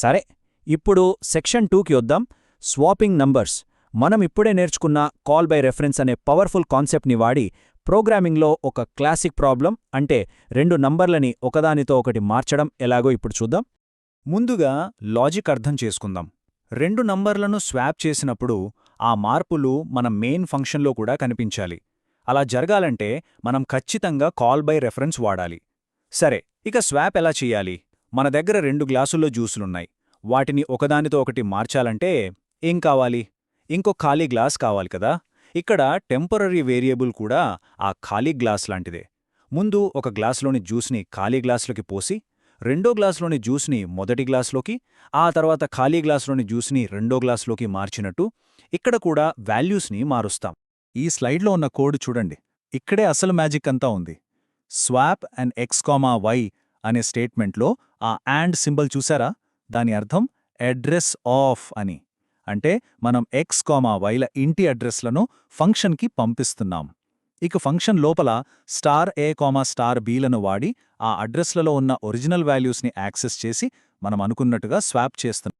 సరే, ఇప్పుడు సెక్షన్ 2కి వద్దాం. Swapping numbers. మనం ఇప్పుడే నేర్చుకున్న కాల్ బై రెఫరెన్స్ అనే పవర్ఫుల్ కాన్సెప్ట్ని వాడి ప్రోగ్రామింగ్లో ఒక క్లాసిక్ ప్రాబ్లం, అంటే రెండు నంబర్లని ఒకదానితో ఒకటి మార్చడం ఎలాగో ఇప్పుడు చూద్దాం. ముందుగా లాజిక్ అర్థం చేసుకుందాం. రెండు నంబర్లను స్వాప్ చేసినప్పుడు ఆ మార్పులు మన మెయిన్ ఫంక్షన్లో కూడా కనిపించాలి. అలా జరగాలంటే మనం ఖచ్చితంగా కాల్ బై రెఫరెన్స్ వాడాలి. సరే, ఇక స్వాప్ ఎలా చెయ్యాలి? మన దగ్గర 2 గ్లాసుల్లో జ్యూసులున్నాయి. వాటిని ఒకదానితో ఒకటి మార్చాలంటే ఏం కావాలి? ఇంకో ఖాళీ గ్లాస్ కావాలి కదా. ఇక్కడ టెంపరరీ వేరియబుల్ కూడా ఆ ఖాళీ గ్లాస్ లాంటిదే. ముందు ఒక గ్లాసులోని జ్యూస్ని ఖాళీ గ్లాసులోకి పోసి, రెండో గ్లాసులోని జ్యూస్ని మొదటి గ్లాసులోకి, ఆ తర్వాత ఖాళీ గ్లాసులోని జ్యూస్ని రెండో గ్లాసులోకి మార్చినట్టు ఇక్కడ కూడా వాల్యూస్ని మారుస్తాం. ఈ స్లైడ్లో ఉన్న కోడ్ చూడండి. ఇక్కడే అసలు మ్యాజిక్ అంతా ఉంది. స్వాప్ అండ్ x, y అనే స్టేట్మెంట్లో ఆ అండ్ సింబల్ చూసారా? దాని అర్థం అడ్రస్ ఆఫ్ అని. అంటే మనం x, yల ఇంటి అడ్రస్లను ఫంక్షన్కి పంపిస్తున్నాం. ఇక ఫంక్షన్ లోపల a, bలను వాడి ఆ అడ్రస్లలో ఉన్న ఒరిజినల్ వాల్యూస్ని యాక్సెస్ చేసి మనం అనుకున్నట్టుగా స్వాప్ చేస్తున్నాం.